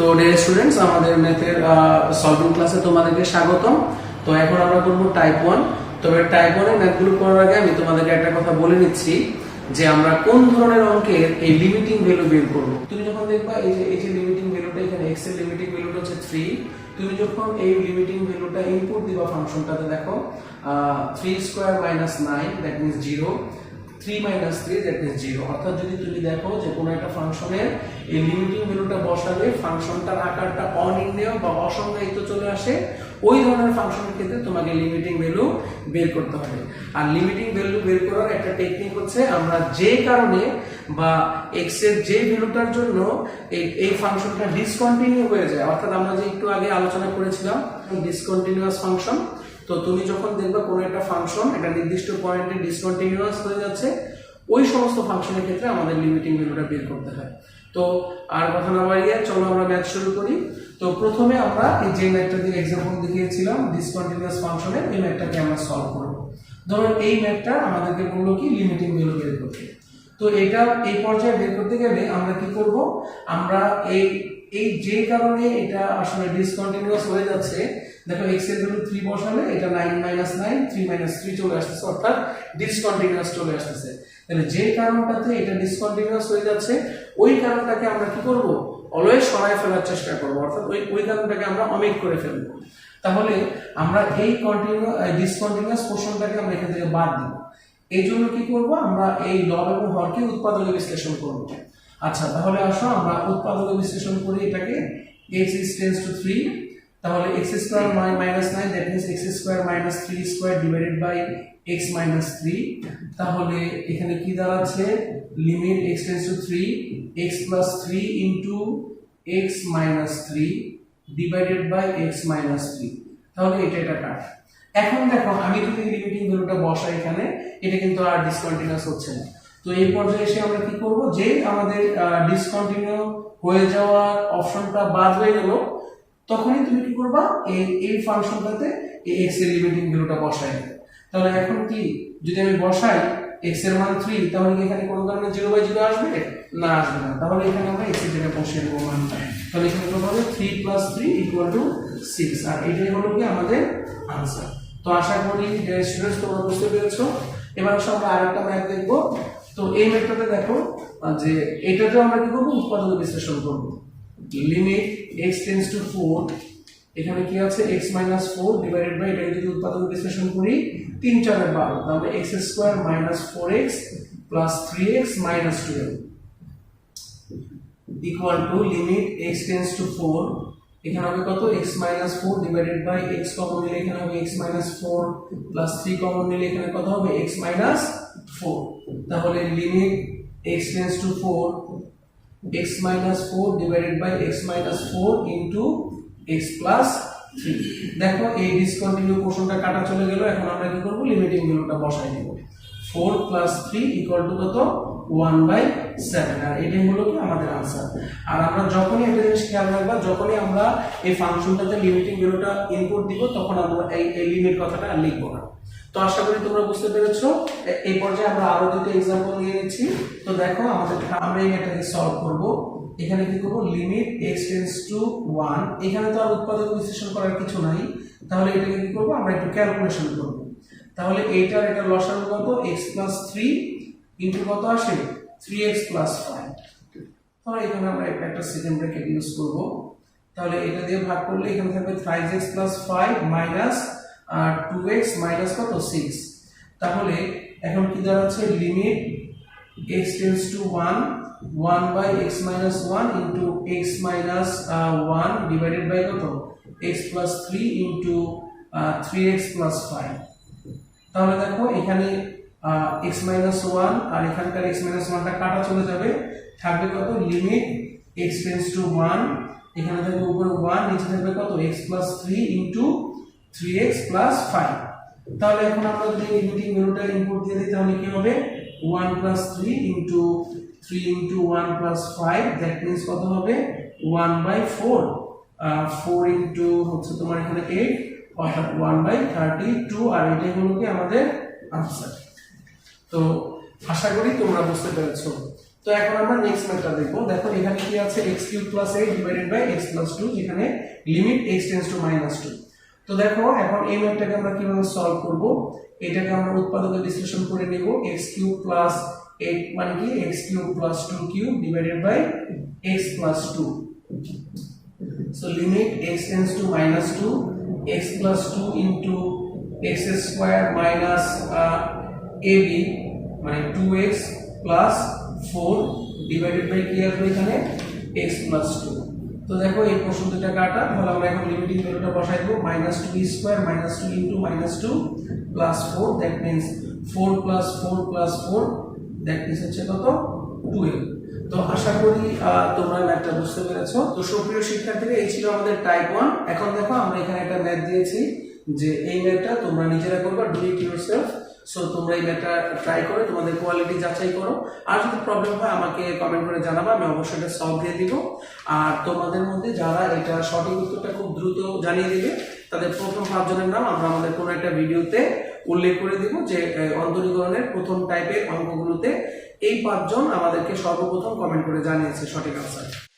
তো dear students, আমাদের ম্যাথের সলভিং ক্লাসে তোমাদেরকে স্বাগতম। তো এখন আমরা করব টাইপ 1। তবে টাইপ 1 এর ম্যাথগুলো করার আগে আমি তোমাদেরকে একটা কথা বলে নিচ্ছি যে আমরা কোন ধরনের অঙ্কের এই লিমিটিং ভ্যালু বের করব। তুমি যখন দেখবা এই যে লিমিটিং ভ্যালুটা, এখানে x এর লিমিটিং ভ্যালুটা হচ্ছে 3। তুমি যখন এই লিমিটিং ভ্যালুটা ইনপুট দিবা ফাংশনটাতে, দেখো 3 square minus 9 that means 0, 3 minus 3 that is 0। অর্থাৎ যদি তুমি দেখো যে কোনো একটা ফাংশনের এই লিমিটিং ভ্যালুটা বসালে ফাংশনটার আকারটা অনির্ণেয় বা অসংজ্ঞায়িত চলে আসে, ওই ধরনের ফাংশনের ক্ষেত্রে তোমাকে লিমিটিং ভ্যালু বের করতে হবে। আর লিমিটিং ভ্যালু বের করার একটা টেকনিক হচ্ছে, আমরা যে কারণে বা x এর যে ভ্যালুটার জন্য এই ফাংশনটা ডিসকন্টিনিউ হয়ে যায়, অর্থাৎ আমরা যে একটু আগে আলোচনা করেছিলাম ডিসকন্টিনিউয়াস ফাংশন। তো তুমি যখন দেখবা কোনো একটা ফাংশন একটা নির্দিষ্ট পয়েন্টে ডিসকন্টিনিউয়াস হয়ে যাচ্ছে, ওই সমস্ত ফাংশনের ক্ষেত্রে আমাদের লিমিটিং ভ্যালুটা বের করতে হয়। তো আর কথা না বাড়িয়ে চলো আমরা ম্যাথ শুরু করি। তো প্রথমে আমরা এই যে ম্যাথটা দিয়ে एग्जांपल দেখিয়েছিলাম ডিসকন্টিনিউয়াস ফাংশনের, এই ম্যাথটাকে আমরা সলভ করব। ধরো এই ম্যাথটা আমাদেরকে বললো কি লিমিটিং ভ্যালু বের করতে। তো এটা এই পর্যায়ে বের করতে গেলে আমরা কি করব, আমরা এই যে কারণে এটা আসলে ডিসকন্টিনিউয়াস হয়ে যাচ্ছে, দেখো x এর ভ্যালু 3 বসালে এটা 9 - 9 3 - 3 চলে আসছে, অর্থাৎ ডিসকন্টিনিউয়াস চলে আসছে। তাহলে যে কারণটাতে এটা ডিসকন্টিনিউয়াস হয়ে যাচ্ছে, ওই কারণটাকে আমরা কি করব, অলওয়েজ সরায় ফেলার চেষ্টা করব, অর্থাৎ ওই কারণটাকে আমরা অমিট করে ফেলব। তাহলে আমরা এই ডিসকন্টিনিউয়াস পোরশনটাকে আমরা এখান থেকে বাদ দিব। এই জন্য কি করব, আমরা এই লব এবং হরকে উৎপাদকে বিশ্লেষণ করব। আচ্ছা, তাহলে আসো আমরা উৎপাদকে বিশ্লেষণ করি এটাকে। x টেন্ডস টু 3, তাহলে x square minus 9 that means x square minus 3 square divided by x minus 3। তাহলে এখানে কি দাঁড়াচ্ছে, limit x tends to 3 x plus 3 into x minus 3 divided by x minus 3। তাহলে এটা কাট। এখন দেখো আমি যদি লিমিটিং ভ্যালুটা বসাই এখানে, এটা কিন্তু আর ডিসকন্টিনিউয়াস হচ্ছে না। তো এই পর্যায়ে এসে আমরা কি করব, যে আমাদের ডিসকন্টিনিউ হয়ে যাওয়া অপশনটা বাদ হয়ে গেল, তখনই তুমি কি করবা, এই ফাংশনটাতে এই x এর লিমিটিং ভ্যালুটা বসাই দেবে। তাহলে এখন কি, যদি আমি বসাই x এর মান 3, তাহলে কি এখানে কোনো কারণে 0/0 আসবে না, আসবে না। তাহলে এখানে আমরা x এর জায়গায় বসিয়ে দেব মানটা। তাহলে এখানে কত হবে, 3 + 3 = 6। আর এটাই হলো কি আমাদের आंसर। তো আশা করি যে স্টুডেন্টস তোমরা বুঝতে পেরেছো। এবার আসলে আমরা আরেকটা ম্যাথ দেখব। তো এই ম্যাথটাতে দেখো যে এটাতে আমরা কি করব, উৎপাদক বিশ্লেষণ করব। লিমিট x টেন্ডস টু 4, এখানে কি আছে x মাইনাস 4 ডিভাইডেড বাই, এটা যদি উৎপাদক বিশ্লেষণ করি 3 × 4 = 12, তাহলে x square minus 4x plus 3x minus 12 equal to limit x tends to 4, এখানে হবে কত, x minus 4 divided by x common নিলে এখানে হবে x মাইনাস 4 প্লাস 3 কমন নিলে এখানে কত হবে x মাইনাস 4। তাহলে limit x tends to 4 x minus 4 divided by x minus 4 into x plus 3। দেখো এই ডিসকন্টিনিউ পোরশনটা কাটা চলে গেল। এখন আমরা কি করব, লিমিটিং ভ্যালুটা বসাই দেব। 4 + 3 = কত, 1/7। আর এটাই হলো কি আমাদের आंसर। আর আমরা যখনই একটা জিনিস খেয়াল রাখবা, যখনই আমরা এই ফাংশনটাতে লিমিটিং ভ্যালুটা ইনপুট দিব, তখন আমরা এই লিমিট কথাটা আর লিখব না। তো আশা করি তোমরা বুঝতে পেরেছো। এই পর্যায়ে আমরা আরো দুটো एग्जांपल নিয়ে নিচ্ছি। তো দেখো আমরা এই ম্যাথটাকে সলভ করব। এখানে কি করব, লিমিট x টেন্ডস টু 1, এখানে তো আর উৎপাদক বিশ্লেষণ করার কিছু নাই। তাহলে এটাকে কি করব, আমরা একটু ক্যালকুলেশন করব। তাহলে এটা লসাগু কত, x + 3 ইনটু কত আসে 3x + 5। তাহলে এখানে আমরা একটা সেকেন্ড ব্র্যাকেট ইউজ করব। তাহলে এটা দিয়ে ভাগ করলে এখানে থাকবে 3x + 5 মাইনাস 2x মাইনাস কত 6। তাহলে এখন কি দাঁড়াচ্ছে, limit x tends two 1 1/x minus 1 into x minus 1 divided by কত, x plus 3 into 3x plus 5। তাহলে দেখো এখানে x minus 1 আর এখানকার x minus 1টা কাটা চলে যাবে, থাকবে কত, লিমিট x টেন্ডস টু 1, এখানে থাকবে উপরে 1, নিচে থাকবে কত, x plus 3 into 3x plus 5। তাহলে এখন আমরা যদি লিমিটিং ভ্যালুটা ইনপুট দিয়ে দিই, তাহলে কি হবে, 1 + 3 into 3 into 1 plus 5 that means কত হবে, 1/4 4 into হচ্ছে তোমার এখানে 8, অর্থাৎ 1/32। আর এটাই হলো কি আমাদের आंसर। তো আশা করি তোমরা বুঝতে পেরেছো। তো এখন আমরা নেক্সট ম্যাথটা দেখব। দেখো এখানে কি আছে x³ + 8 ডিভাইডেড বাই x + 2, যেখানে লিমিট x টেন্ডস টু -2। তো দেখো এখন এই ম্যাথটাকে আমরা কিভাবে সলভ করব, এটাকে আমরা উৎপাদকে বিশ্লেষণ করে নেব। x³ + 8 মানে কি x³ + 2³ divided by x + 2। So limit x tends to -2, x + 2 into x² minus ab মানে 2x + 4 ডিভাইডেড বাই কি আসবে এখানে x + 2। তো দেখো এই প্রশ্ন দুটো কাটা, তাহলে আমরা এখন লিমিটিং ভ্যালুটা বসাই দেব। -2b² -2 into -2 + 4, that means 4 + 4 + 4, that means হচ্ছে কত 12। তো আশা করি তোমরা ম্যাথটা বুঝতে পেরেছো। তো সুপ্রিয় শিক্ষার্থীরা, এই ছিল আমাদের টাইপ 1। এখন দেখো আমরা এখানে একটা ম্যাথ দিয়েছি, যে এই ম্যাথটা তোমরা নিজেরা করবা, ডু ইট ইয়োরসেলফ। সো তোমরা এই ম্যাথটা ট্রাই করে তোমাদের কোয়ালিটি যাচাই করো, আর যদি প্রবলেম হয় আমাকে কমেন্ট করে জানাবা, আমি অবশ্যই এটা সলভ দিয়ে দিব। আর তোমাদের মধ্যে যারা এটা সঠিক উত্তরটা খুব দ্রুত জানিয়ে দিবে, তাদের প্রথম 5 জনের নাম আমরা আমাদের কোনো একটা ভিডিওতে উল্লেখ করে দিব, যে অন্তরীকরণের প্রথম টাইপের অঙ্কগুলোতে এই 5 জন আমাদেরকে সর্বপ্রথম কমেন্ট করে জানিয়েছে সঠিক আনসার।